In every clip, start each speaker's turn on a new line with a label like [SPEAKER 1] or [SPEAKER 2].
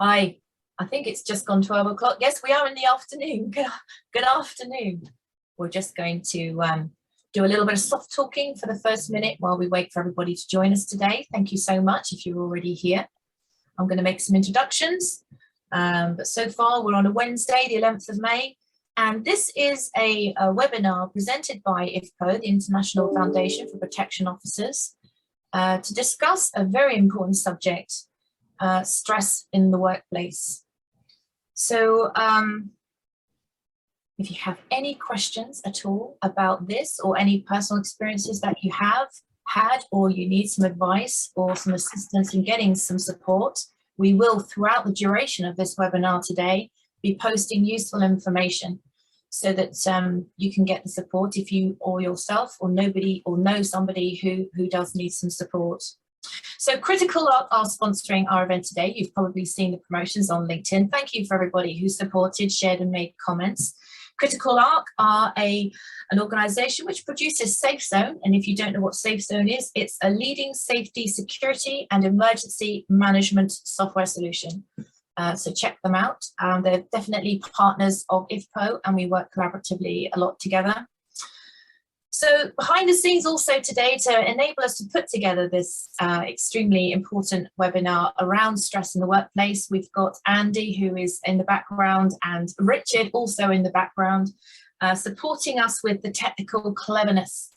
[SPEAKER 1] I think it's just gone 12 o'clock. Yes, we are in the afternoon. Good afternoon. We're just going to do a little bit of soft talking for the first minute while we wait for everybody to join us today. Thank you so much if you're already here. I'm going to make some introductions. But so far we're on a Wednesday, the 11th of May. And this is a webinar presented by IFPO, the International Foundation for Protection Officers, to discuss a very important subject, stress in the workplace. So if you have any questions at all about this or any personal experiences that you have had, or you need some advice or some assistance in getting some support, we will, throughout the duration of this webinar today, be posting useful information so that you can get the support if you or yourself or nobody or know somebody who does need some support. So Critical Arc are sponsoring our event today. You've probably seen the promotions on LinkedIn. Thank you for everybody who supported, shared and made comments. Critical Arc are an organisation which produces Safe Zone. And if you don't know what Safe Zone is, it's a leading safety, security and emergency management software solution. So check them out. They're definitely partners of IFPO and we work collaboratively a lot together. So behind the scenes also today, to enable us to put together this extremely important webinar around stress in the workplace, we've got Andy, who is in the background, and Richard also in the background, supporting us with the technical cleverness.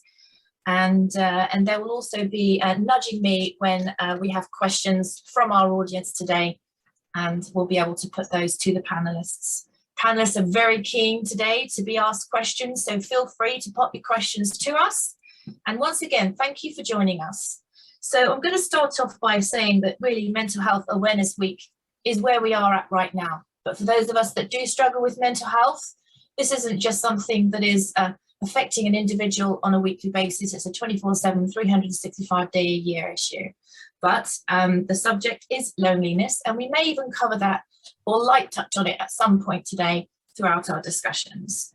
[SPEAKER 1] And they will also be nudging me when we have questions from our audience today, and we'll be able to put those to the panelists. Panelists are very keen today to be asked questions, so feel free to pop your questions to us. And once again, thank you for joining us. So I'm going to start off by saying that really Mental Health Awareness Week is where we are at right now. But for those of us that do struggle with mental health, this isn't just something that is affecting an individual on a weekly basis. It's a 24/7, 365-day-a-year issue. But the subject is loneliness, and we may even cover that or light touch on it at some point today throughout our discussions.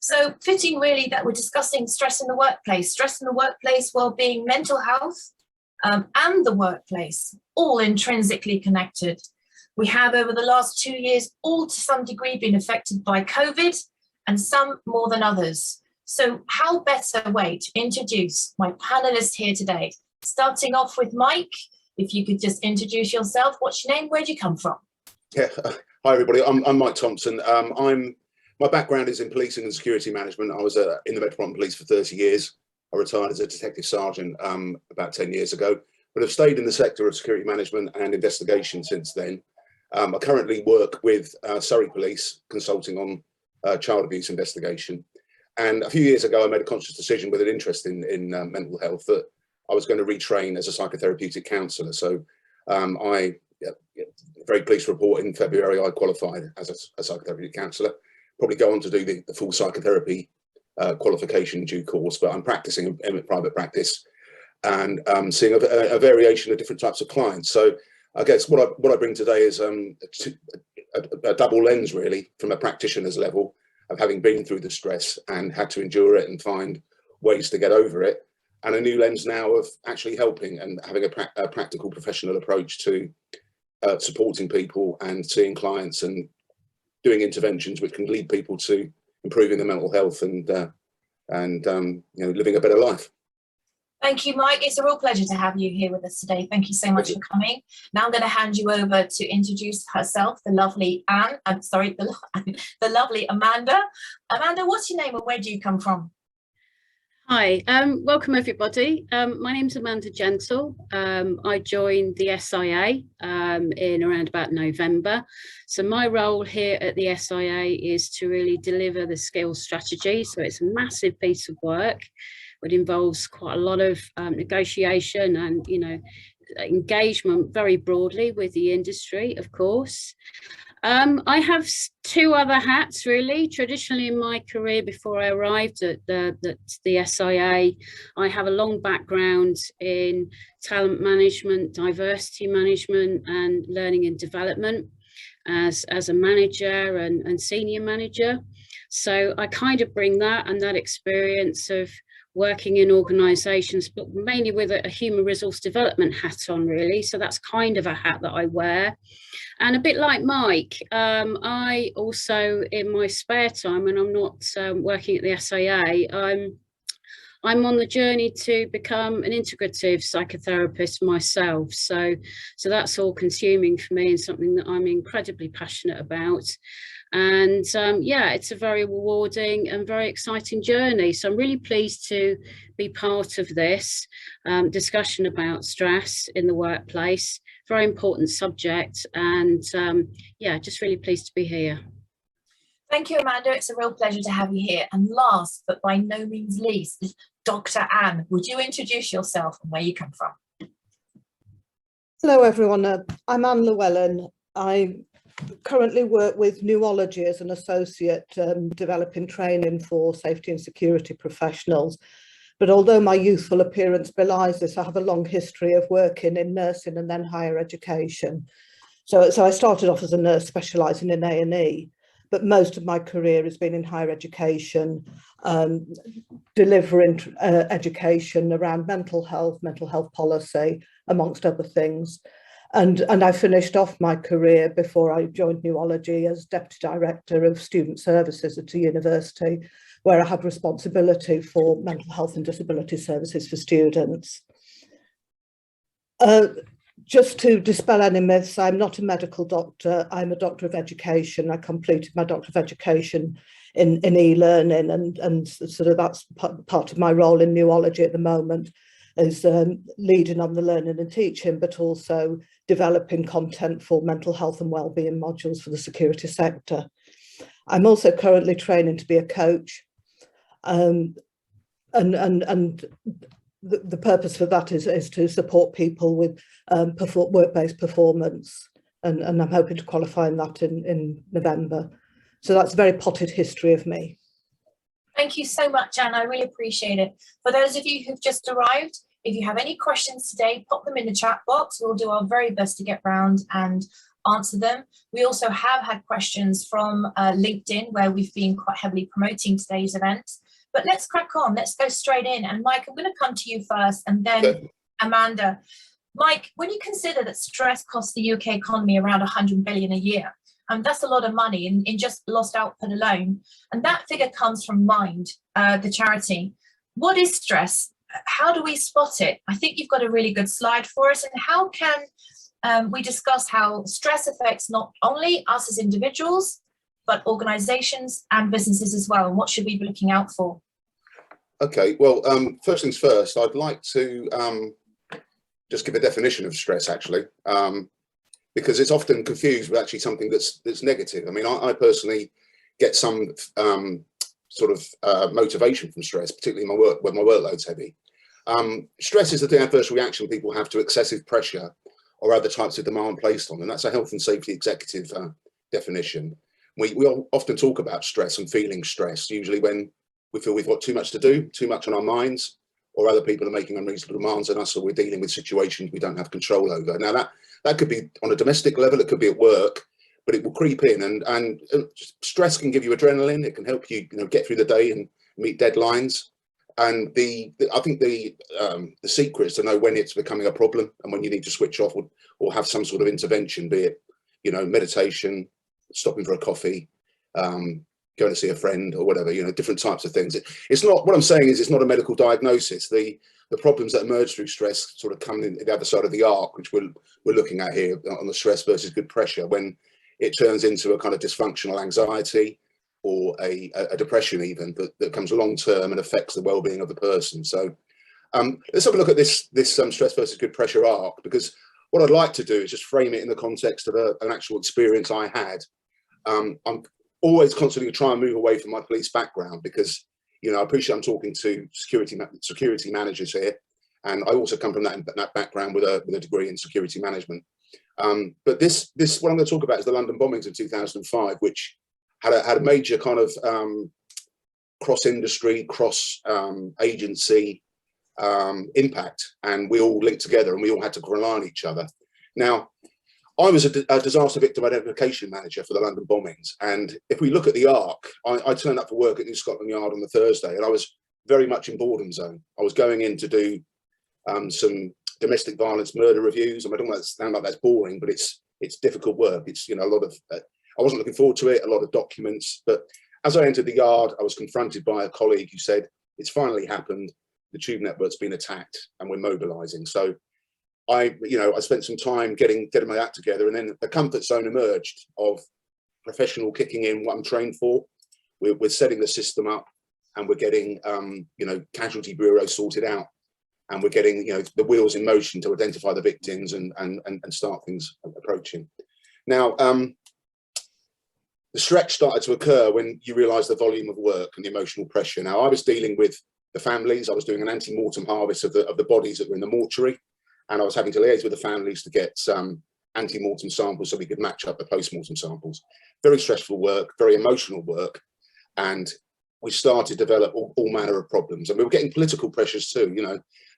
[SPEAKER 1] So fitting really that we're discussing stress in the workplace, well-being, mental health, and the workplace, all intrinsically connected. We have over the last 2 years all to some degree been affected by COVID, and some more than others. So how better way to introduce my panelists here today? Starting off with Mike, if you could just introduce yourself. What's your name? Where do you come from?
[SPEAKER 2] Yeah, hi everybody. I'm Mike Thompson. My background is in policing and security management. I was in the Metropolitan Police for 30 years. I retired as a detective sergeant about 10 years ago, but have stayed in the sector of security management and investigation since then. I currently work with Surrey Police, consulting on child abuse investigation. And a few years ago, I made a conscious decision with an interest in mental health that I was going to retrain as a psychotherapeutic counsellor. So very pleased to report in February I qualified as a psychotherapeutic counsellor. Probably go on to do the full psychotherapy qualification in due course, but I'm practicing in private practice and seeing a variation of different types of clients. So I guess what I bring today is a double lens really, from a practitioner's level of having been through the stress and had to endure it and find ways to get over it, and a new lens now of actually helping and having a practical professional approach to supporting people and seeing clients and doing interventions which can lead people to improving their mental health and living a better life.
[SPEAKER 1] Thank you, Mike. It's a real pleasure to have you here with us today. Thank you so much for coming. Now I'm going to hand you over to introduce herself, the lovely the lovely Amanda. Amanda, what's your name and where do you come from?
[SPEAKER 3] Hi, welcome everybody. My name's Amanda Gentle. I joined the SIA in around about November. So my role here at the SIA is to really deliver the skills strategy. So it's a massive piece of work. It involves quite a lot of negotiation and, engagement very broadly with the industry, of course. I have two other hats really. Traditionally in my career before I arrived at the SIA, I have a long background in talent management, diversity management and learning and development as a manager and senior manager. So I kind of bring that and that experience of working in organisations, but mainly with a human resource development hat on, really. So that's kind of a hat that I wear. And a bit like Mike, I also, in my spare time, when I'm not working at the SIA, I'm on the journey to become an integrative psychotherapist myself. So that's all consuming for me and something that I'm incredibly passionate about. And yeah, it's a very rewarding and very exciting journey. So I'm really pleased to be part of this discussion about stress in the workplace. Very important subject. And yeah, just really pleased to be here.
[SPEAKER 1] Thank you, Amanda. It's a real pleasure to have you here. And last, but by no means least, is Dr. Anne. Would you introduce yourself and where you come from?
[SPEAKER 4] Hello, everyone. I'm Anne Llewellyn. I currently work with Neurology as an associate, developing training for safety and security professionals. But although my youthful appearance belies this, I have a long history of working in nursing and then higher education. So I started off as a nurse specialising in A&E, but most of my career has been in higher education, delivering education around mental health policy, amongst other things. And I finished off my career before I joined Neurology as Deputy Director of Student Services at a university, where I had responsibility for mental health and disability services for students. Just to dispel any myths, I'm not a medical doctor, I'm a doctor of education. I completed my Doctor of Education in e-learning, and sort of that's part of my role in Neurology at the moment, is leading on the learning and teaching, but also developing content for mental health and wellbeing modules for the security sector. I'm also currently training to be a coach, and the purpose for that is to support people with work-based performance, and I'm hoping to qualify in that in November. So that's a very potted history of me.
[SPEAKER 1] Thank you so much, Anne. I really appreciate it. For those of you who've just arrived, if you have any questions today, pop them in the chat box. We'll do our very best to get round and answer them. We also have had questions from LinkedIn, where we've been quite heavily promoting today's event. But let's crack on. Let's go straight in. And Mike, I'm going to come to you first, and then Amanda. Mike, when you consider that stress costs the UK economy around 100 billion a year, that's a lot of money in just lost output alone. And that figure comes from Mind, the charity. What is stress? How do we spot it? I think you've got a really good slide for us. And how can we discuss how stress affects not only us as individuals, but organizations and businesses as well? And what should we be looking out for?
[SPEAKER 2] Okay, well, first things first, I'd like to just give a definition of stress, actually, because it's often confused with actually something that's negative. I mean, I personally get some sort of motivation from stress, particularly in my work when my workload's heavy. Stress is the adverse reaction people have to excessive pressure or other types of demand placed on them. That's a health and safety executive definition. We often talk about stress and feeling stress, usually when we feel we've got too much to do, too much on our minds, or other people are making unreasonable demands on us, or we're dealing with situations we don't have control over. Now that could be on a domestic level, it could be at work, but it will creep in, and stress can give you adrenaline. It can help you, get through the day and meet deadlines. And I think the secret is to know when it's becoming a problem and when you need to switch off or have some sort of intervention, be it, meditation, stopping for a coffee, going to see a friend or whatever, different types of things. It's not, what I'm saying is it's not a medical diagnosis. The problems that emerge through stress sort of come in the other side of the arc, which we're looking at here on the stress versus good pressure, when it turns into a kind of dysfunctional anxiety or a depression even that comes long term and affects the well-being of the person. So let's have a look at this stress versus good pressure arc, because what I'd like to do is just frame it in the context of an actual experience I had. I'm always constantly try and move away from my police background, because I appreciate I'm talking to security managers here, and I also come from that background with a degree in security management. But this what I'm going to talk about is the London bombings in 2005, which had a major kind of cross-industry, cross-agency impact, and we all linked together and we all had to rely on each other. Now, I was a disaster victim identification manager for the London bombings, and if we look at the arc, I turned up for work at New Scotland Yard on the Thursday, and I was very much in boredom zone. I was going in to do some domestic violence murder reviews. I don't want to sound like that's boring, but it's difficult work. It's, you know, a lot of, I wasn't looking forward to it, a lot of documents. But as I entered the yard, I was confronted by a colleague who said, it's finally happened. The tube network's been attacked and we're mobilizing. So I spent some time getting my act together, and then the comfort zone emerged of professional kicking in what I'm trained for. We're setting the system up, and we're getting, casualty bureau sorted out, and we're getting, the wheels in motion to identify the victims and start things approaching. Now, the stretch started to occur when you realise the volume of work and the emotional pressure. Now, I was dealing with the families. I was doing an anti-mortem harvest of the bodies that were in the mortuary, and I was having to liaise with the families to get some anti-mortem samples so we could match up the post-mortem samples. Very stressful work, very emotional work, and we started to develop all manner of problems. And we were getting political pressures too,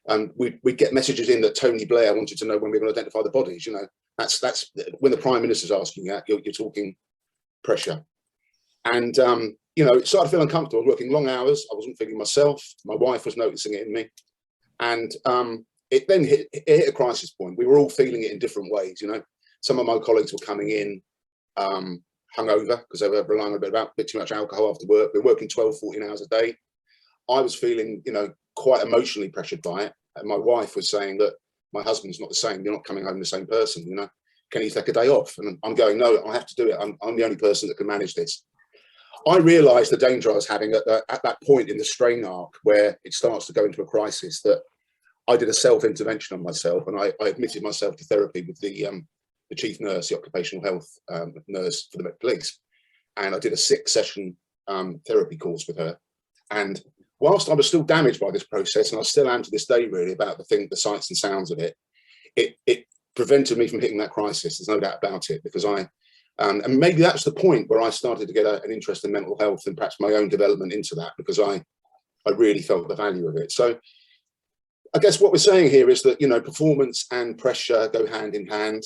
[SPEAKER 2] and we'd get messages in that Tony Blair wanted to know when we were going to identify the bodies. That's when the Prime Minister's asking that, you're talking pressure. And it started to feel uncomfortable. I was working long hours. I wasn't feeling myself. My wife was noticing it in me. And it then hit a crisis point. We were all feeling it in different ways. Some of my colleagues were coming in hungover because they were relying a bit too much alcohol after work. We were working 12, 14 hours a day. I was feeling, quite emotionally pressured by it. And my wife was saying that my husband's not the same. You're not coming home the same person. Can he take a day off? And I'm going, no, I have to do it. I'm the only person that can manage this. I realised the danger I was having at that point in the strain arc where it starts to go into a crisis, that I did a self-intervention on myself, and I admitted myself to therapy with the chief nurse, the occupational health nurse for the Met Police. And I did a 6-session therapy course with her. And whilst I was still damaged by this process, and I still am to this day really about the sights and sounds of it, it prevented me from hitting that crisis. There's no doubt about it, because and maybe that's the point where I started to get an interest in mental health and perhaps my own development into that, because I really felt the value of it. So I guess what we're saying here is that, performance and pressure go hand in hand,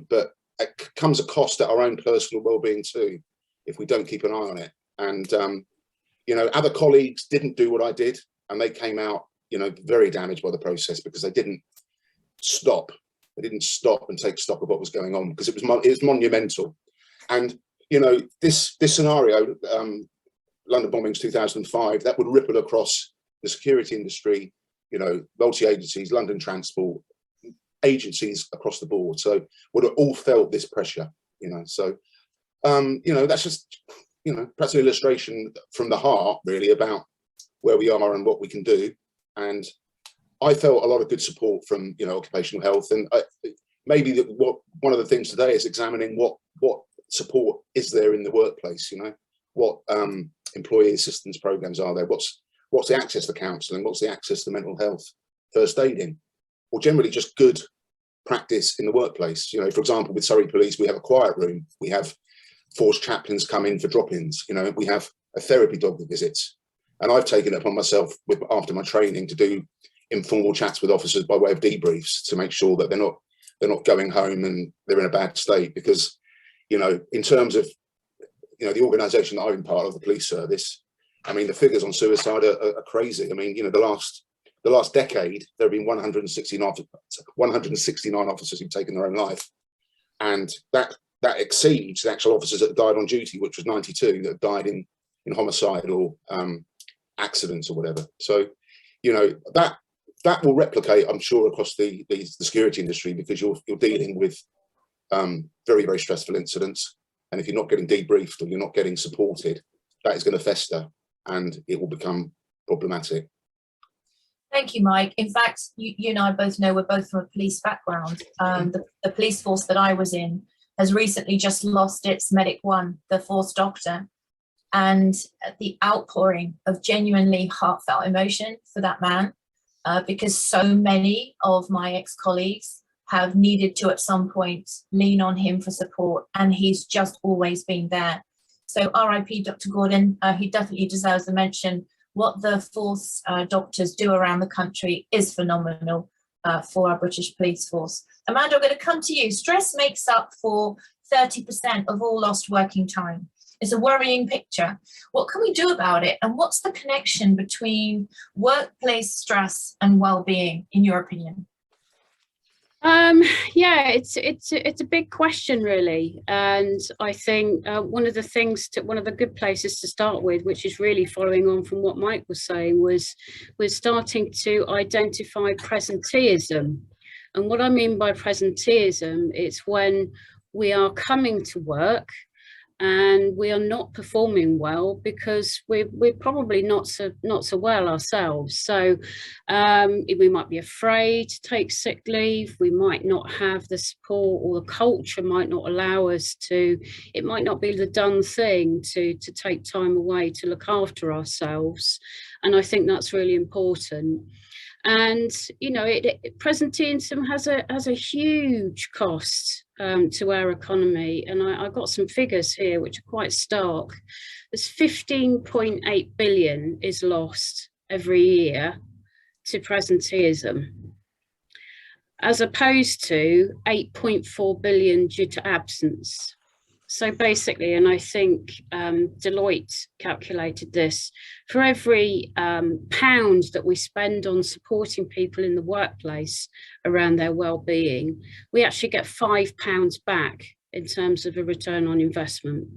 [SPEAKER 2] but it comes a cost at our own personal well-being too, if we don't keep an eye on it. And, other colleagues didn't do what I did, and they came out, very damaged by the process because they didn't stop. They didn't stop and take stock of what was going on, because it was monumental. And, this scenario, London bombings 2005, that would ripple across the security industry, multi-agencies, London Transport, agencies across the board. So would have all felt this pressure, So, that's just, perhaps an illustration from the heart, really, about where we are and what we can do. And I felt a lot of good support from, occupational health. And maybe one of the things today is examining what support is there in the workplace, what employee assistance programs are there, what's the access to counselling, what's the access to mental health, first aiding, or generally just good practice in the workplace. For example, with Surrey Police, we have a quiet room, we have force chaplains come in for drop-ins, we have a therapy dog that visits. And I've taken it upon myself after my training to do informal chats with officers by way of debriefs to make sure that they're not going home and they're in a bad state. Because, in terms of, the organisation that I'm part of, the police service, I mean, the figures on suicide are crazy. I mean, the last decade, there have been 169 officers who've taken their own life. And that exceeds the actual officers that died on duty, which was 92, that died in homicide or accidents or whatever. So, that will replicate, I'm sure, across the security industry, because you're dealing with very, very stressful incidents. And if you're not getting debriefed or you're not getting supported, that is going to fester and it will become problematic.
[SPEAKER 1] Thank you, Mike. In fact, you and I both know we're both from a police background. The police force that I was in has recently just lost its Medic 1, the force doctor. And the outpouring of genuinely heartfelt emotion for that man, because so many of my ex-colleagues have needed to at some point lean on him for support, and he's just always been there. So RIP Dr. Gordon, he definitely deserves a mention. What the force doctors do around the country is phenomenal for our British police force. Amanda, I'm going to come to you. Stress makes up for 30% of all lost working time. It's a worrying picture. What can we do about it? And what's the connection between workplace stress and well-being, in your opinion?
[SPEAKER 3] Yeah, it's a big question, really, and I think one of the good places to start with, which is really following on from what Mike was saying, was we're starting to identify presenteeism. And what I mean by presenteeism, it's when we are coming to work and we are not performing well because we're probably not so well ourselves. So we might be afraid to take sick leave. We might not have the support, or the culture might not allow us to. It might not be the done thing to take time away to look after ourselves. And I think that's really important. And you know, presenteeism has a huge cost to our economy, and I got some figures here which are quite stark. There's 15.8 billion is lost every year to presenteeism, as opposed to 8.4 billion due to absence. So basically, and I think Deloitte calculated this, for every pound that we spend on supporting people in the workplace around their well-being, we actually get £5 back in terms of a return on investment.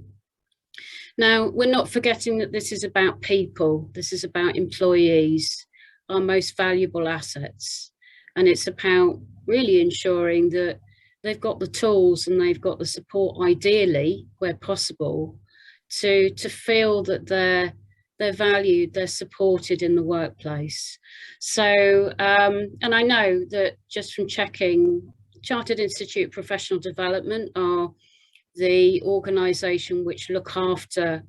[SPEAKER 3] Now, we're not forgetting that this is about people, this is about employees, our most valuable assets. And it's about really ensuring that they've got the tools and they've got the support, ideally, where possible, to feel that they're valued, they're supported in the workplace. So, and I know that just from checking, Chartered Institute of Professional Development are the organisation which look after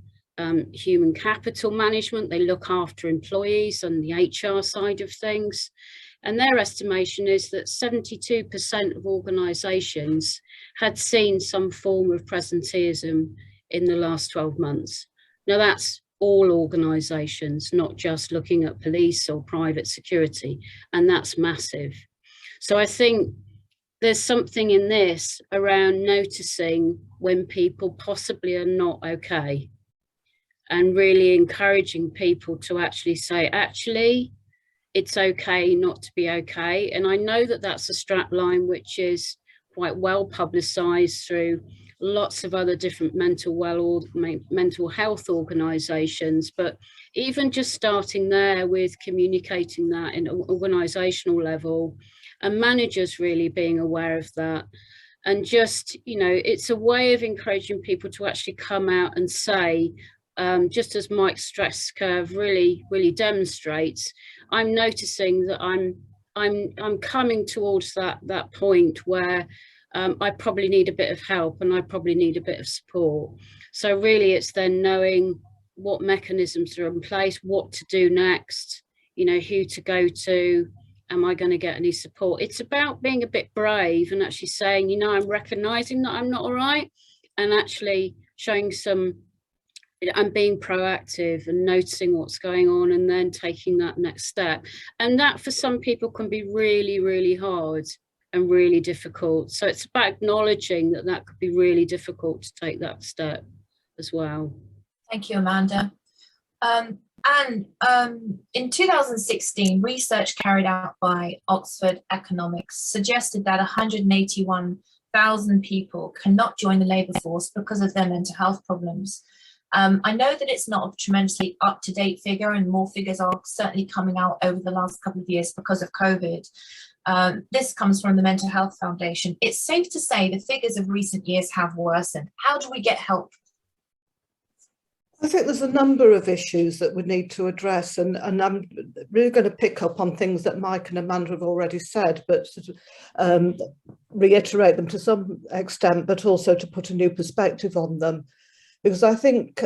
[SPEAKER 3] human capital management. They look after employees and the HR side of things. And their estimation is that 72% of organisations had seen some form of presenteeism in the last 12 months. Now, that's all organisations, not just looking at police or private security, and that's massive. So I think there's something in this around noticing when people possibly are not okay, and really encouraging people to actually say, actually, it's okay not to be okay. And I know that that's a strap line which is quite well publicised through lots of other different mental health organisations, but even just starting there with communicating that in an organisational level, and managers really being aware of that. And just, you know, it's a way of encouraging people to actually come out and say, just as Mike's stress curve really demonstrates, I'm noticing that I'm coming towards that point where I probably need a bit of help and I probably need a bit of support. So really it's then knowing what mechanisms are in place, what to do next, you know, who to go to, am I going to get any support? It's about being a bit brave and actually saying, you know, I'm recognizing that I'm not all right, and actually showing some, and being proactive and noticing what's going on and then taking that next step. And that for some people can be really hard and really difficult. So it's about acknowledging that that could be really difficult to take that step as well.
[SPEAKER 1] Thank you, Amanda. And in 2016, research carried out by Oxford Economics suggested that 181,000 people cannot join the labour force because of their mental health problems. I know that it's not a tremendously up-to-date figure, and more figures are certainly coming out over the last couple of years because of COVID. This comes from the Mental Health Foundation. It's safe to say the figures of recent years have worsened. How do we get help?
[SPEAKER 4] I think there's a number of issues that we need to address, and I'm really going to pick up on things that Mike and Amanda have already said, but sort of, reiterate them to some extent, but also to put a new perspective on them. Because I think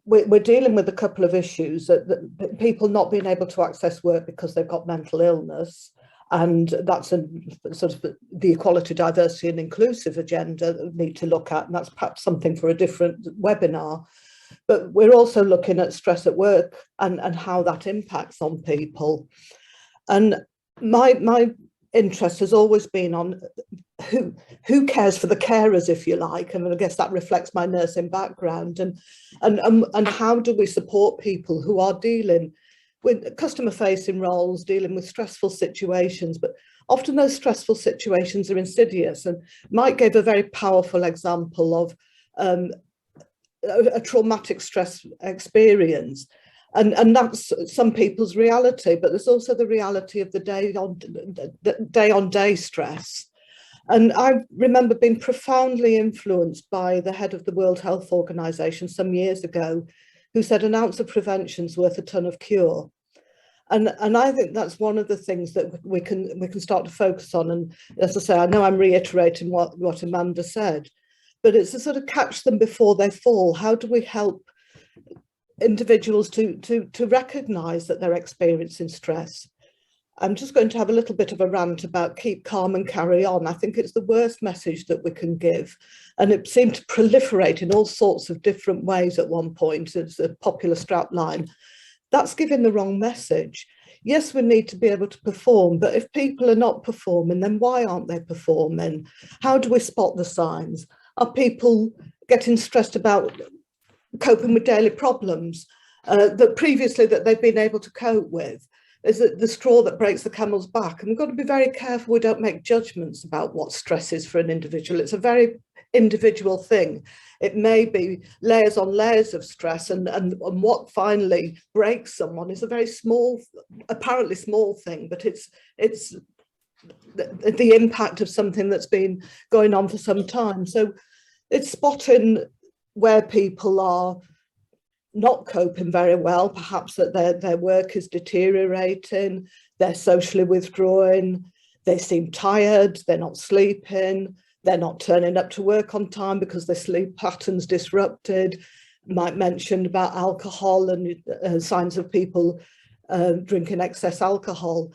[SPEAKER 4] we're dealing with a couple of issues, that people not being able to access work because they've got mental illness, and that's a sort of the equality, diversity and inclusive agenda that we need to look at, and that's perhaps something for a different webinar. But we're also looking at stress at work and how that impacts on people. And my interest has always been on who cares for the carers, if you like. I mean, I guess that reflects my nursing background, and how do we support people who are dealing with customer-facing roles, dealing with stressful situations, but often those stressful situations are insidious. And Mike gave a very powerful example of a traumatic stress experience. And that's some people's reality, but there's also the reality of the day-on-day stress. And I remember being profoundly influenced by the head of the World Health Organization some years ago, who said an ounce of prevention's worth a ton of cure. And I think that's one of the things that we can start to focus on. And as I say, I know I'm reiterating what Amanda said, but it's to sort of catch them before they fall. How do we help individuals to recognize that they're experiencing stress? I'm just going to have a little bit of a rant about keep calm and carry on. I think it's the worst message that we can give, and it seemed to proliferate in all sorts of different ways at one point. It's a popular strapline. That's giving the wrong message. Yes, we need to be able to perform, but if people are not performing, then why aren't they performing? How do we spot the signs? Are people getting stressed about coping with daily problems that previously that they've been able to cope with? Is it the straw that breaks the camel's back? And we've got to be very careful we don't make judgments about what stress is for an individual. It's a very individual thing. It may be layers on layers of stress, and what finally breaks someone is a very small, apparently small thing, but it's the impact of something that's been going on for some time. So it's spotting where people are not coping very well, perhaps that their work is deteriorating, they're socially withdrawing, they seem tired, they're not sleeping, they're not turning up to work on time because their sleep pattern's disrupted. Mike mentioned about alcohol and signs of people drinking excess alcohol.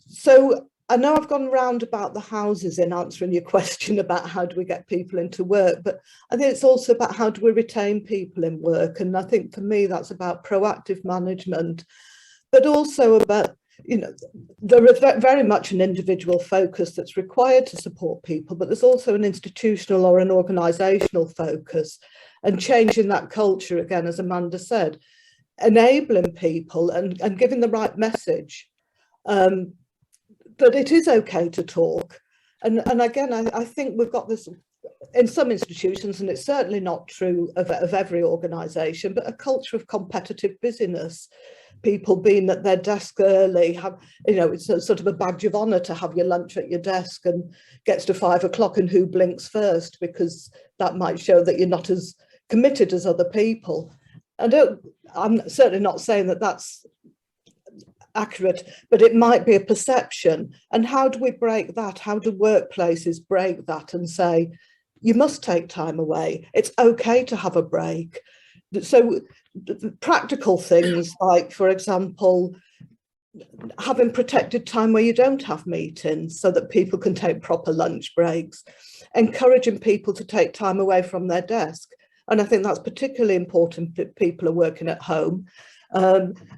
[SPEAKER 4] So I know I've gone round about the houses in answering your question about how do we get people into work, but I think it's also about how do we retain people in work. And I think for me, that's about proactive management, but also about, you know, there is very much an individual focus that's required to support people, but there's also an institutional or an organisational focus, and changing that culture, again, as Amanda said, enabling people and giving the right message. But it is okay to talk. And again, I think we've got this in some institutions, and it's certainly not true of every organisation, but a culture of competitive busyness. People being at their desk early, have, you know, it's a sort of a badge of honour to have your lunch at your desk, and gets to 5 o'clock and who blinks first, because that might show that you're not as committed as other people. I'm certainly not saying that that's accurate, but it might be a perception. And how do we break that? How do workplaces break that and say, you must take time away, it's okay to have a break? So practical things like, for example, having protected time where you don't have meetings so that people can take proper lunch breaks, encouraging people to take time away from their desk. And I think that's particularly important if people are working at home.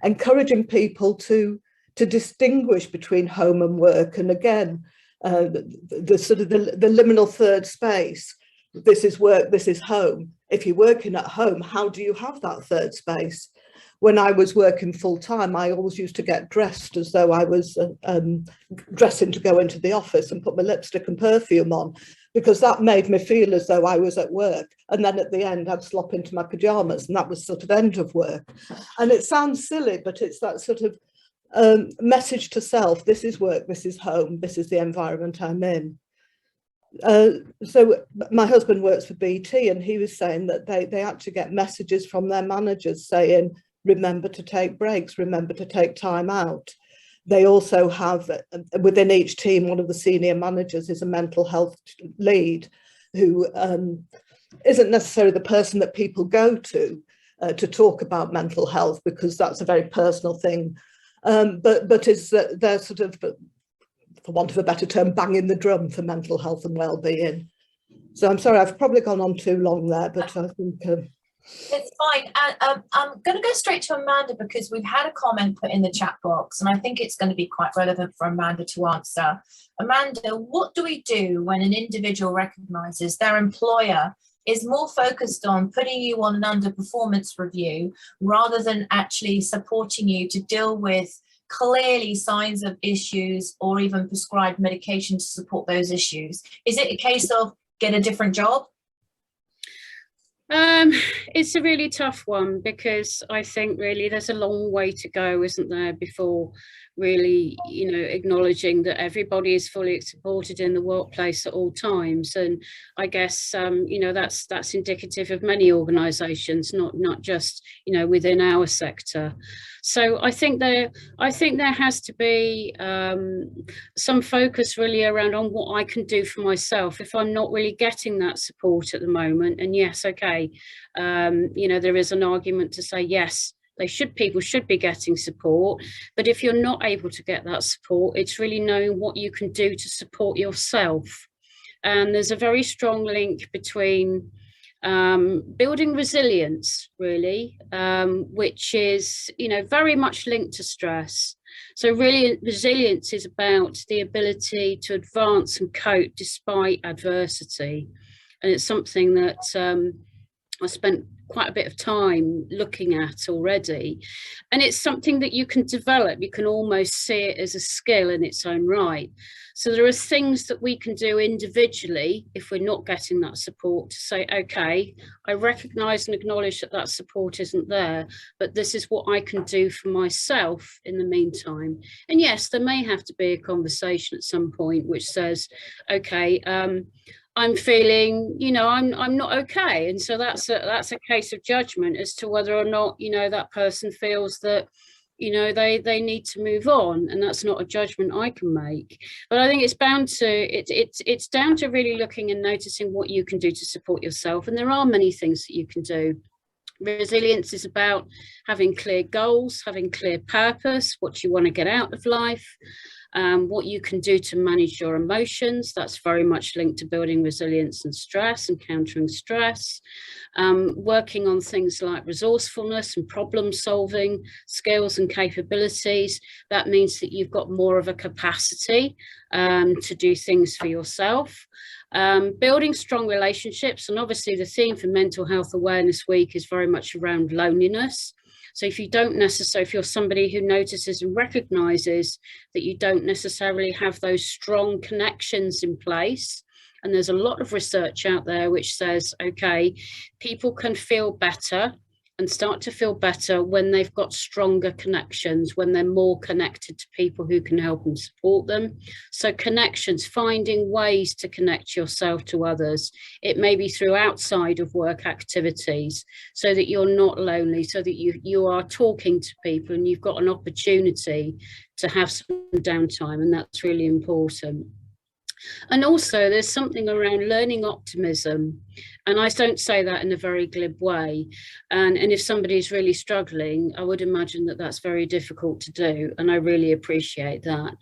[SPEAKER 4] Encouraging people to distinguish between home and work, and again, the sort of the liminal third space. This is work, this is home. If you're working at home, how do you have that third space? When I was working full time, I always used to get dressed as though I was dressing to go into the office, and put my lipstick and perfume on, because that made me feel as though I was at work. And then at the end, I'd slop into my pajamas, and that was sort of end of work. And it sounds silly, but it's that sort of message to self: this is work, this is home, this is the environment I'm in. So my husband works for BT, and he was saying that they actually get messages from their managers saying, remember to take breaks, remember to take time out. They also have, within each team, one of the senior managers is a mental health lead, who isn't necessarily the person that people go to talk about mental health, because that's a very personal thing, but is that they're sort of, for want of a better term, banging the drum for mental health and well-being. So I'm sorry, I've probably gone on too long there, but I think...
[SPEAKER 1] It's fine. I'm going to go straight to Amanda because we've had a comment put in the chat box and I think it's going to be quite relevant for Amanda to answer. Amanda, what do we do when an individual recognises their employer is more focused on putting you on an underperformance review rather than actually supporting you to deal with clearly signs of issues or even prescribed medication to support those issues? Is it a case of get a different job?
[SPEAKER 3] It's a really tough one because I think really there's a long way to go, isn't there, before really, you know, acknowledging that everybody is fully supported in the workplace at all times. And I guess, you know, that's indicative of many organisations, not just, you know, within our sector. So I think there has to be some focus really around on what I can do for myself if I'm not really getting that support at the moment. And yes, okay, you know, there is an argument to say yes, people should be getting support, but if you're not able to get that support, it's really knowing what you can do to support yourself. And there's a very strong link between building resilience, really, which is, you know, very much linked to stress. So really, resilience is about the ability to advance and cope despite adversity. And it's something that I spent quite a bit of time looking at already. And it's something that you can develop. You can almost see it as a skill in its own right. So there are things that we can do individually if we're not getting that support to say, okay, I recognise and acknowledge that that support isn't there, but this is what I can do for myself in the meantime. And yes, there may have to be a conversation at some point which says, okay, I'm feeling, you know, I'm not okay. And so that's a case of judgment as to whether or not, you know, that person feels that, you know, they need to move on, and that's not a judgment I can make. But I think it's it's down to really looking and noticing what you can do to support yourself. And there are many things that you can do. Resilience is about having clear goals, having clear purpose, what you want to get out of life. What you can do to manage your emotions. That's very much linked to building resilience and stress and countering stress. Working on things like resourcefulness and problem solving skills and capabilities. That means that you've got more of a capacity to do things for yourself. Building strong relationships, and obviously the theme for Mental Health Awareness Week is very much around loneliness. So if you're somebody who notices and recognises that you don't necessarily have those strong connections in place, and there's a lot of research out there which says, okay, people can feel better and start to feel better when they've got stronger connections, when they're more connected to people who can help and support them. So connections, finding ways to connect yourself to others. It may be through outside of work activities so that you're not lonely, so that you are talking to people and you've got an opportunity to have some downtime, and that's really important. And also there's something around learning optimism, and I don't say that in a very glib way, and if somebody's really struggling, I would imagine that that's very difficult to do, and I really appreciate that.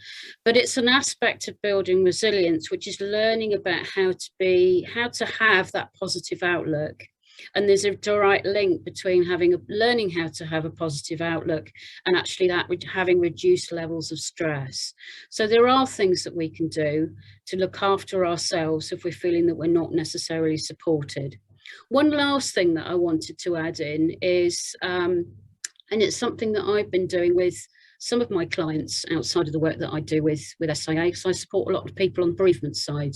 [SPEAKER 3] But it's an aspect of building resilience which is learning about how to have that positive outlook. And there's a direct link between learning how to have a positive outlook and actually having reduced levels of stress. So there are things that we can do to look after ourselves if we're feeling that we're not necessarily supported. One last thing that I wanted to add in is, and it's something that I've been doing with some of my clients outside of the work that I do with SIA, because I support a lot of people on the bereavement side.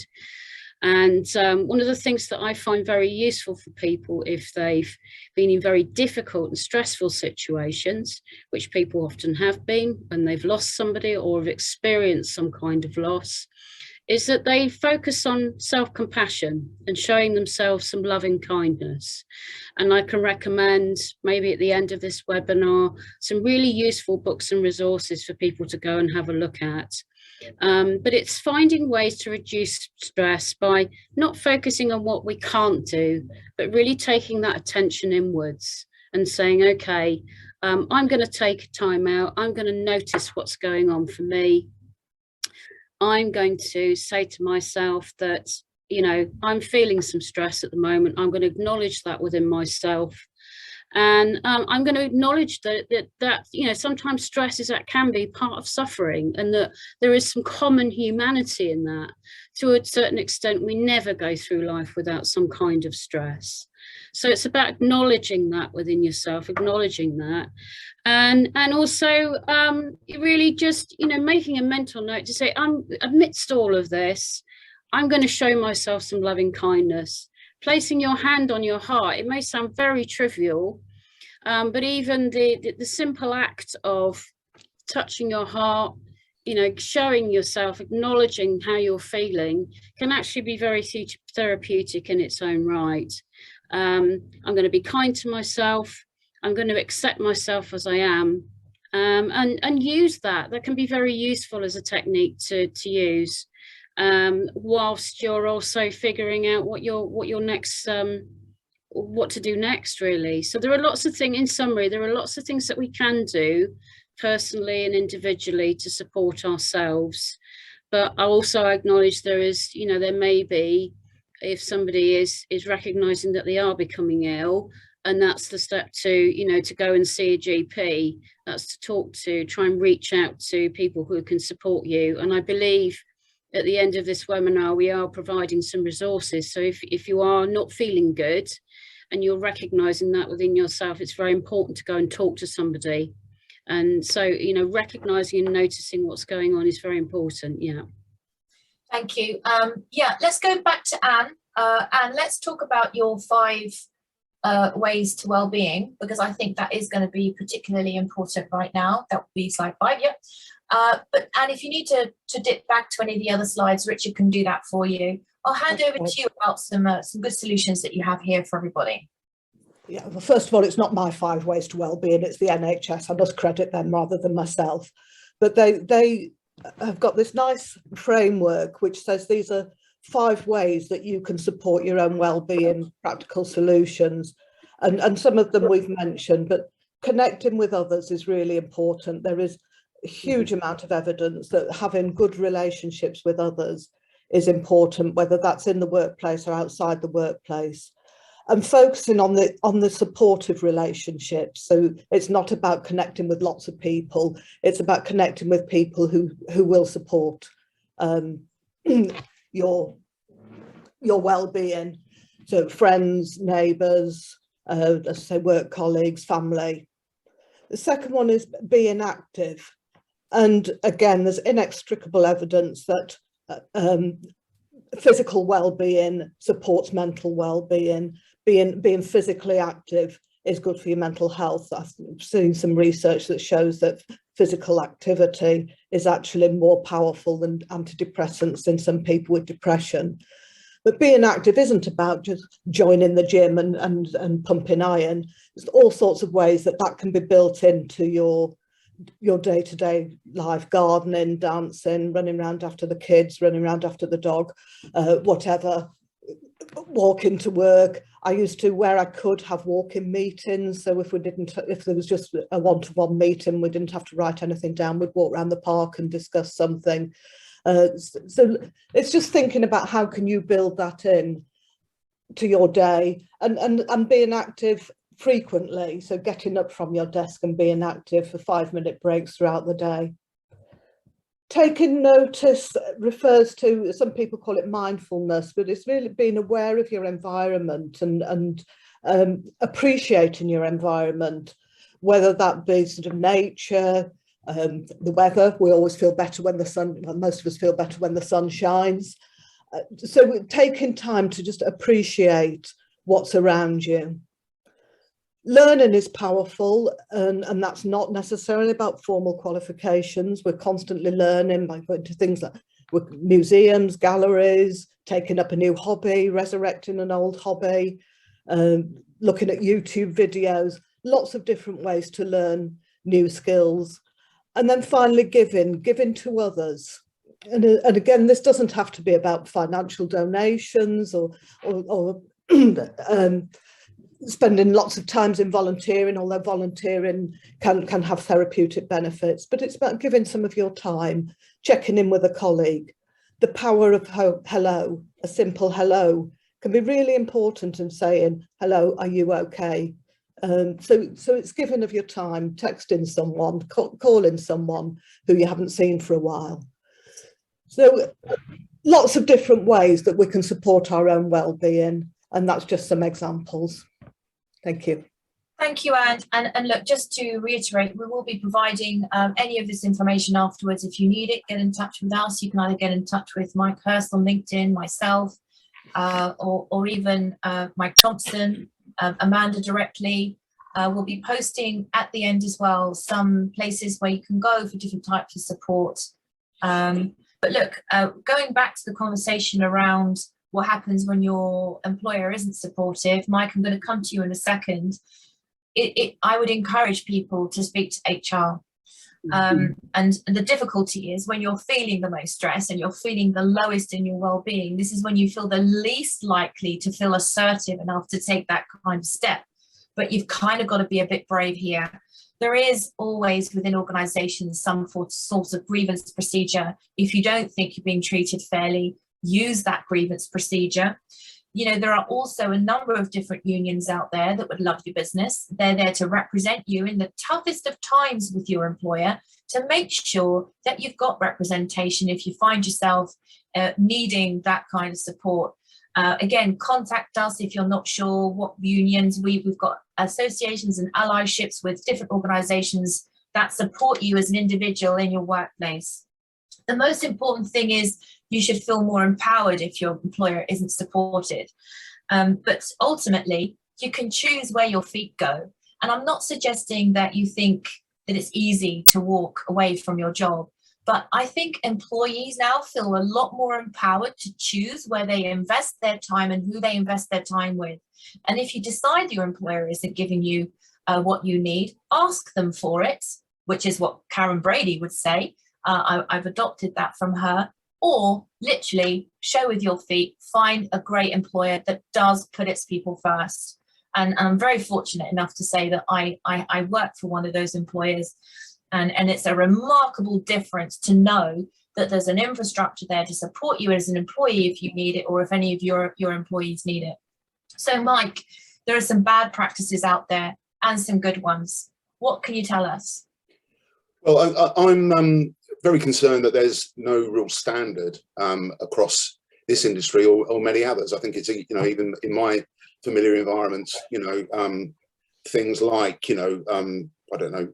[SPEAKER 3] And one of the things that I find very useful for people if they've been in very difficult and stressful situations, which people often have been when they've lost somebody or have experienced some kind of loss, is that they focus on self-compassion and showing themselves some loving kindness. And I can recommend maybe at the end of this webinar some really useful books and resources for people to go and have a look at. But it's finding ways to reduce stress by not focusing on what we can't do, but really taking that attention inwards and saying, okay, I'm going to take time out. I'm going to notice what's going on for me. I'm going to say to myself that, you know, I'm feeling some stress at the moment. I'm going to acknowledge that within myself. And I'm going to acknowledge that you know, sometimes stress can be part of suffering, and that there is some common humanity in that. To a certain extent, we never go through life without some kind of stress. So it's about acknowledging that within yourself, acknowledging that, and also really just, you know, making a mental note to say, amidst all of this, I'm going to show myself some loving kindness. Placing your hand on your heart, it may sound very trivial, but even the simple act of touching your heart, you know, showing yourself, acknowledging how you're feeling, can actually be very therapeutic in its own right. I'm going to be kind to myself. I'm going to accept myself as I am, and use that. That can be very useful as a technique to use, whilst you're also figuring out what your next, what to do next, really. So there are lots of things, in summary, there are lots of things that we can do personally and individually to support ourselves. But I also acknowledge there is, you know, there may be, if somebody is recognizing that they are becoming ill, and that's the step to, you know, to go and see a GP, that's to try and reach out to people who can support you. And I believe at the end of this webinar, we are providing some resources. So if you are not feeling good and you're recognizing that within yourself, it's very important to go and talk to somebody. And so, you know, recognizing and noticing what's going on is very important. Yeah.
[SPEAKER 1] Thank you. Yeah, let's go back to Anne, and let's talk about your 5 ways to well-being, because I think that is going to be particularly important right now. That would be slide 5, yeah. But Anne, if you need to dip back to any of the other slides, Richard can do that for you. I'll hand over to you about some good solutions that you have here for everybody.
[SPEAKER 4] Yeah, well, first of all, it's not my 5 ways to well-being, it's the NHS. I must credit them rather than myself. But they have got this nice framework which says these are 5 ways that you can support your own well-being, practical solutions. And some of them we've mentioned, but connecting with others is really important. There is a huge amount of evidence that having good relationships with others is important, whether that's in the workplace or outside the workplace. And focusing on the supportive relationships. So it's not about connecting with lots of people, it's about connecting with people who will support your well-being. So friends, neighbours, let's say work colleagues, family. The second one is being active. And again, there's inextricable evidence that physical well-being supports mental well-being. Being physically active is good for your mental health. I've seen some research that shows that physical activity is actually more powerful than antidepressants in some people with depression. But being active isn't about just joining the gym and pumping iron. There's all sorts of ways that can be built into your day-to-day life: gardening, dancing, running around after the kids, running around after the dog, whatever, walking to work. I used to, where I could, have walking meetings. So if there was just a one-to-one meeting, we didn't have to write anything down. We'd walk around the park and discuss something. So it's just thinking about how can you build that in to your day, and being active frequently. So getting up from your desk and being active for 5-minute breaks throughout the day. Taking notice refers to, some people call it mindfulness, but it's really being aware of your environment and appreciating your environment, whether that be sort of nature, the weather. We always feel better when the sun, well, most of us feel better when the sun shines. So taking time to just appreciate what's around you. Learning is powerful, and that's not necessarily about formal qualifications. We're constantly learning by going to things like museums, galleries, taking up a new hobby, resurrecting an old hobby, looking at YouTube videos, lots of different ways to learn new skills. And then finally, giving to others. And again, this doesn't have to be about financial donations or spending lots of times in volunteering, although volunteering can have therapeutic benefits, but it's about giving some of your time, checking in with a colleague. The power of hello, a simple hello, can be really important in saying, hello, are you okay? So it's giving of your time, texting someone, calling someone who you haven't seen for a while. So lots of different ways that we can support our own well-being, and that's just some examples. Thank you.
[SPEAKER 1] Thank you, Anne. And look, just to reiterate, we will be providing any of this information afterwards. If you need it, get in touch with us. You can either get in touch with Mike Hurst on LinkedIn, myself, or even Mike Thompson, Amanda directly. We'll be posting at the end as well some places where you can go for different types of support. But look, going back to the conversation around what happens when your employer isn't supportive, Mike, I'm going to come to you in a second. I would encourage people to speak to HR. And the difficulty is when you're feeling the most stress and you're feeling the lowest in your well-being, this is when you feel the least likely to feel assertive enough to take that kind of step. But you've kind of got to be a bit brave here. There is always within organizations some sort of grievance procedure. If you don't think you're being treated fairly, use that grievance procedure. You know, there are also a number of different unions out there that would love your business. They're there to represent you in the toughest of times with your employer to make sure that you've got representation if you find yourself needing that kind of support. Again, contact us if you're not sure what unions. We've got associations and allyships with different organizations that support you as an individual in your workplace. The most important thing is you should feel more empowered if your employer isn't supported. But ultimately, you can choose where your feet go. And I'm not suggesting that you think that it's easy to walk away from your job. But I think employees now feel a lot more empowered to choose where they invest their time and who they invest their time with. And if you decide your employer isn't giving you what you need, ask them for it, which is what Karen Brady would say. I've adopted that from her. Or literally show with your feet, find a great employer that does put its people first. And I'm very fortunate enough to say that I work for one of those employers. And it's a remarkable difference to know that there's an infrastructure there to support you as an employee if you need it, or if any of your employees need it. So Mike, there are some bad practices out there and some good ones. What can you tell us?
[SPEAKER 2] Well, I'm very concerned that there's no real standard across this industry or many others. I think it's, you know, even in my familiar environments, you know, things like, you know, I don't know,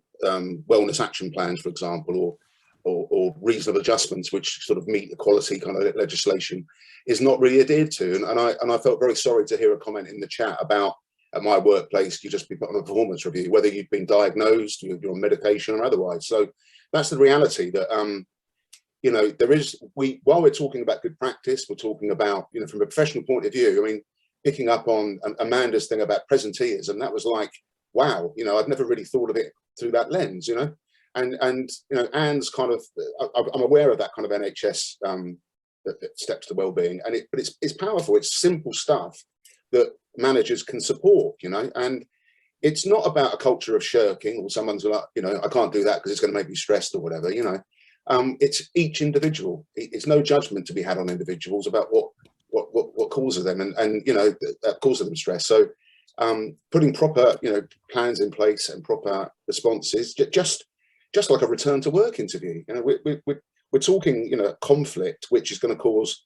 [SPEAKER 2] wellness action plans, for example, or reasonable adjustments which sort of meet equality kind of legislation is not really adhered to. And I felt very sorry to hear a comment in the chat about at my workplace you just be put on a performance review, whether you've been diagnosed, you're on medication or otherwise. So that's the reality that you know, there is, while we're talking about good practice, we're talking about, you know, from a professional point of view, I mean, picking up on Amanda's thing about presenteeism, that was like, wow, you know, I've never really thought of it through that lens, you know. And you know, Anne's kind of, I'm aware of that kind of NHS steps to wellbeing, and but it's powerful. It's simple stuff that managers can support, you know. And it's not about a culture of shirking or someone's like, you know, I can't do that because it's going to make me stressed or whatever, you know. It's each individual. It's no judgment to be had on individuals about what causes them and you know, that causes them stress. So putting proper, you know, plans in place and proper responses, just like a return to work interview. You know, we're talking, you know, conflict, which is going to cause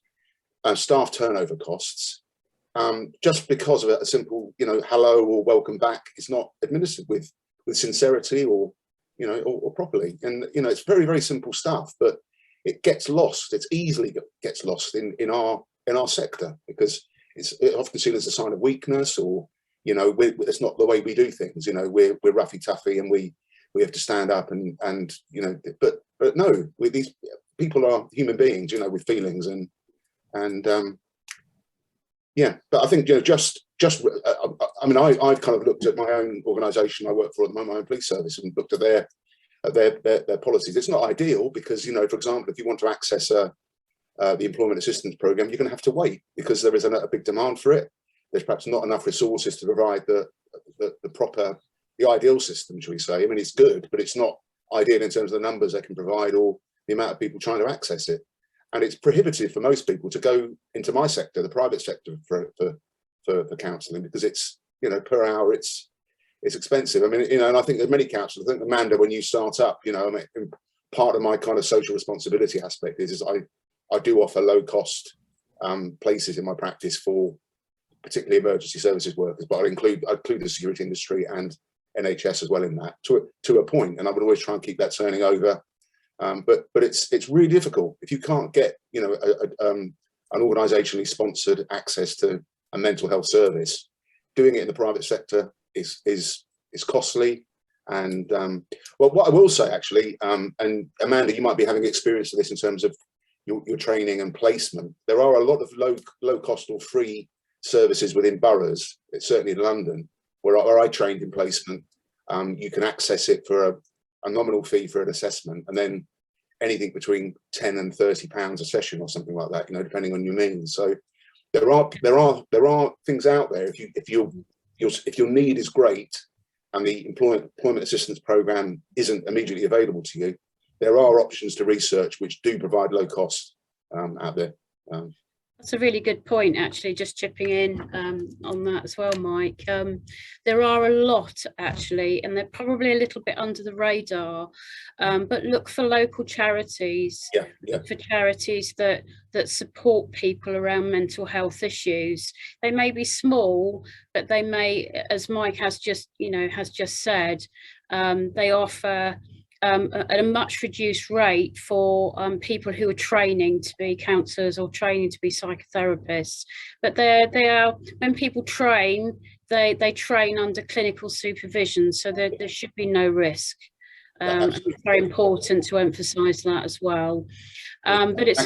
[SPEAKER 2] staff turnover costs. Just because of a simple, you know, hello or welcome back is not administered with sincerity or, you know, or properly. And, you know, it's very, very simple stuff, but it gets lost. It's easily gets lost in our sector because it's often seen as a sign of weakness, or, you know, it's not the way we do things. You know, we're roughy toughy and we have to stand up and you know, but no, these people are human beings, you know, with feelings and yeah. But I think, you know, I mean, I've kind of looked at my own organisation I work for at the moment, my own police service, and looked at their policies. It's not ideal because, you know, for example, if you want to access the employment assistance programme, you're going to have to wait because there is a big demand for it. There's perhaps not enough resources to provide the ideal system, shall we say. I mean, it's good, but it's not ideal in terms of the numbers they can provide or the amount of people trying to access it. And it's prohibitive for most people to go into my sector, the private sector, for counselling, because it's, you know, per hour, it's it's expensive. I mean, you know, and I think there's many councils. I think, Amanda, when you start up, you know, I mean, part of my kind of social responsibility aspect is I do offer low cost places in my practice for particularly emergency services workers, but I include the security industry and NHS as well in that to a point, and I would always try and keep that turning over. But it's really difficult if you can't get, you know, an organisationally sponsored access to a mental health service. Doing it in the private sector is costly. And well, what I will say actually, and Amanda, you might be having experience of this in terms of your training and placement. There are a lot of low cost or free services within boroughs, certainly in London, where I trained in placement. You can access it for a nominal fee for an assessment, and then anything between £10 and £30 a session or something like that, you know, depending on your means. So there are things out there. If your need is great and the employment assistance program isn't immediately available to you, there are options to research which do provide low cost out there.
[SPEAKER 3] That's a really good point, actually, just chipping in on that as well, Mike. There are a lot, actually, and they're probably a little bit under the radar, but look for local charities, look for charities that support people around mental health issues. They may be small, but they may, as Mike has just said, they offer at a much reduced rate for people who are training to be counsellors or training to be psychotherapists. But they are, when people train, they train under clinical supervision, so there should be no risk. It's very important to emphasise that as well. But it's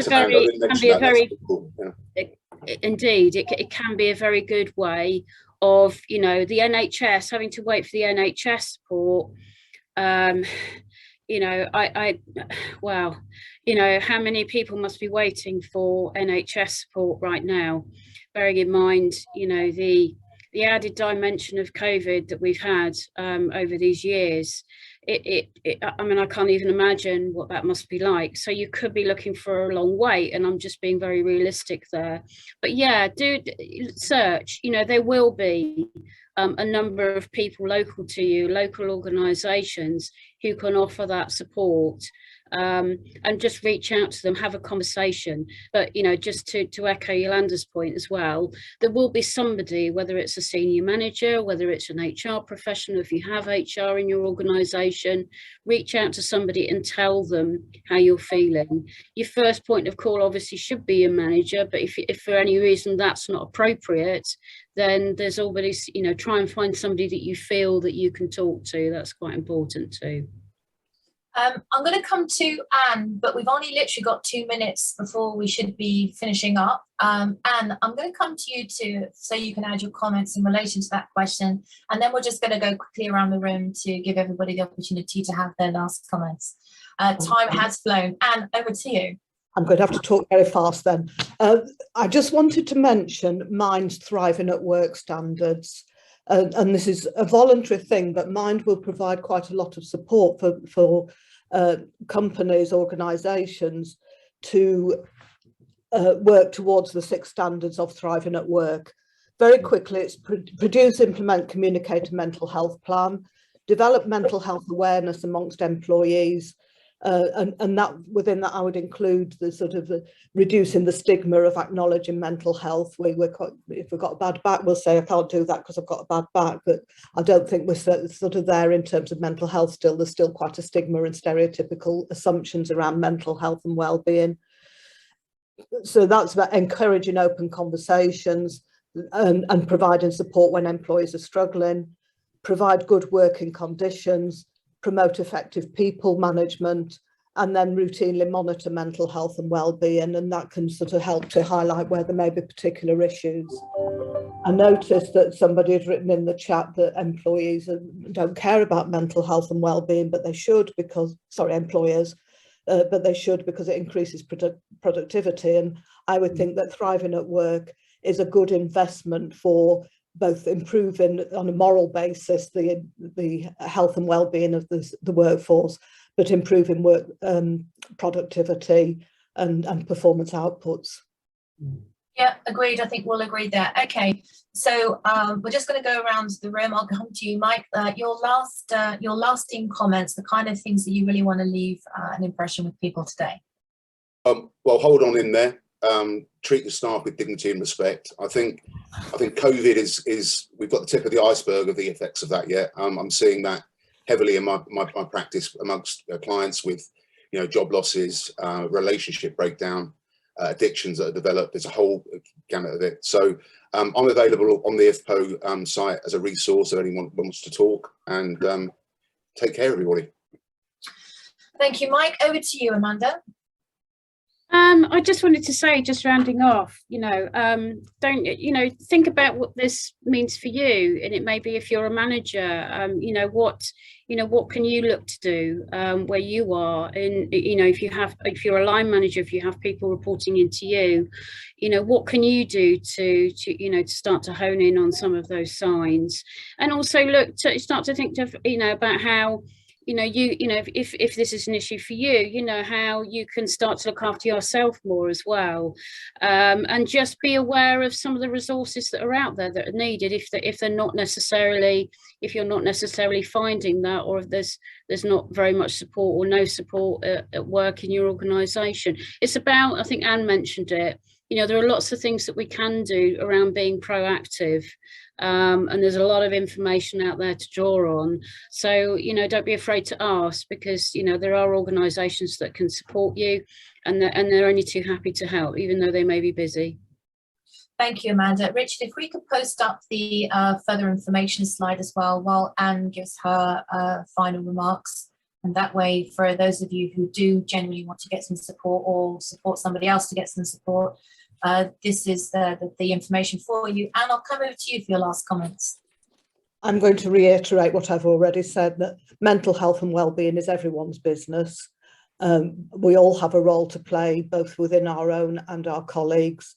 [SPEAKER 3] indeed, it can be a very good way of, you know, the NHS having to wait for the NHS support. You know, wow, you know, how many people must be waiting for NHS support right now, bearing in mind, you know, the added dimension of COVID that we've had over these years. I mean, I can't even imagine what that must be like. So you could be looking for a long wait, and I'm just being very realistic there. But yeah, do search, you know, there will be a number of people local to you, local organisations who can offer that support, and just reach out to them, have a conversation. But, you know, just to echo Yolanda's point as well, there will be somebody, whether it's a senior manager, whether it's an HR professional, if you have HR in your organisation, reach out to somebody and tell them how you're feeling. Your first point of call obviously should be your manager, but if for any reason that's not appropriate, then there's always, you know, try and find somebody that you feel that you can talk to. That's quite important too.
[SPEAKER 1] I'm going to come to Anne, but we've only literally got 2 minutes before we should be finishing up. Anne, I'm going to come to you so you can add your comments in relation to that question, and then we're just going to go quickly around the room to give everybody the opportunity to have their last comments. Time has flown. Anne, over to you.
[SPEAKER 4] I'm going to have to talk very fast then. I just wanted to mention Mind's Thriving at Work standards. And this is a voluntary thing, but Mind will provide quite a lot of support for companies, organisations to work towards the 6 standards of thriving at work. Very quickly, it's produce, implement, communicate a mental health plan, develop mental health awareness amongst employees, and that within that I would include the sort of reducing the stigma of acknowledging mental health. If we've got a bad back, we'll say I can't do that because I've got a bad back, but I don't think we're sort of there in terms of mental health still. There's still quite a stigma and stereotypical assumptions around mental health and well-being. So that's about encouraging open conversations and providing support when employees are struggling, provide good working conditions, promote effective people management, and then routinely monitor mental health and well-being, and that can sort of help to highlight where there may be particular issues. I noticed that somebody had written in the chat that employees don't care about mental health and well-being, but they should because, sorry, employers, but they should because it increases productivity. And I would think that thriving at work is a good investment for both improving on a moral basis the health and well-being of the workforce, but improving work productivity and performance outputs.
[SPEAKER 1] Yeah, agreed. I think we'll agree there. Okay, so we're just going to go around the room. I'll come to you, Mike. Your lasting comments, the kind of things that you really want to leave an impression with people today.
[SPEAKER 2] Well, hold on in there. Treat the staff with dignity and respect. I think COVID is we've got the tip of the iceberg of the effects of that yet. I'm seeing that heavily in my practice amongst clients with, you know, job losses, relationship breakdown, addictions that are developed. There's a whole gamut of it. So I'm available on the IFPO site as a resource if anyone wants to talk, and take care, everybody.
[SPEAKER 1] Thank you, Mike. Over to you, Amanda.
[SPEAKER 3] I just wanted to say, just rounding off, you know, don't, you know, think about what this means for you. And it may be, if you're a manager, you know, what can you look to do where you are? And, you know, if you're a line manager, if you have people reporting into you, you know, what can you do to you know, to start to hone in on some of those signs? And also start to think of, you know, about how, you know, if this is an issue for you, you know, how you can start to look after yourself more as well, and just be aware of some of the resources that are out there that are needed if you're not necessarily finding that, or if there's not very much support or no support at work in your organisation. It's about, I think Anne mentioned it, you know, there are lots of things that we can do around being proactive. And there's a lot of information out there to draw on. So, you know, don't be afraid to ask, because, you know, there are organisations that can support you, and they're only too happy to help, even though they may be busy.
[SPEAKER 1] Thank you, Amanda. Richard, if we could post up the further information slide as well while Anne gives her final remarks. And that way, for those of you who do genuinely want to get some support or support somebody else to get some support, this is the information for you. And I'll come over to you for your last comments.
[SPEAKER 4] I'm going to reiterate what I've already said, that mental health and wellbeing is everyone's business. We all have a role to play, both within our own and our colleagues.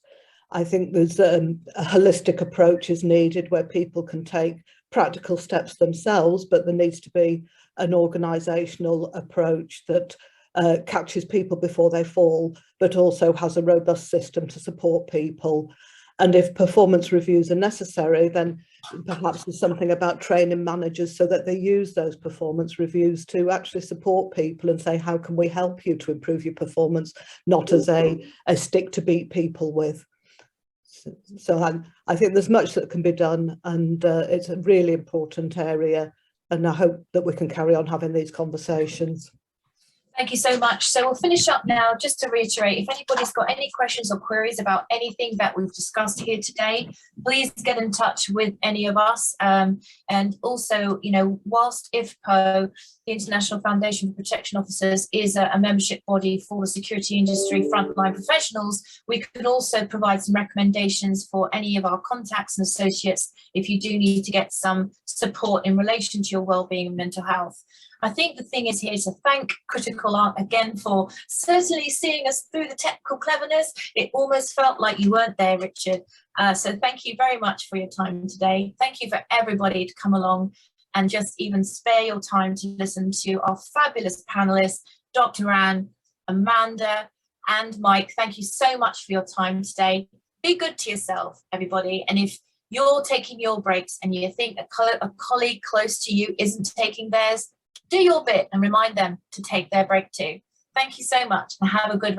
[SPEAKER 4] I think there's a holistic approach is needed where people can take practical steps themselves, but there needs to be an organisational approach that catches people before they fall, but also has a robust system to support people. And if performance reviews are necessary, then perhaps there's something about training managers so that they use those performance reviews to actually support people and say, how can we help you to improve your performance, not as a stick to beat people with. So I think there's much that can be done, and it's a really important area, and I hope that we can carry on having these conversations.
[SPEAKER 1] Thank you so much. So we'll finish up now. Just to reiterate, if anybody's got any questions or queries about anything that we've discussed here today, please get in touch with any of us. And also, you know, whilst IFPO, the International Foundation for Protection Officers, is a membership body for the security industry frontline professionals, we could also provide some recommendations for any of our contacts and associates if you do need to get some support in relation to your wellbeing and mental health. I think the thing is here to thank Critical Art again for certainly seeing us through the technical cleverness. It almost felt like you weren't there, Richard. So thank you very much for your time today. Thank you for everybody to come along and just even spare your time to listen to our fabulous panelists, Dr. Anne, Amanda, and Mike. Thank you so much for your time today. Be good to yourself, everybody. And if you're taking your breaks and you think a colleague close to you isn't taking theirs, do your bit and remind them to take their break too. Thank you so much and have a good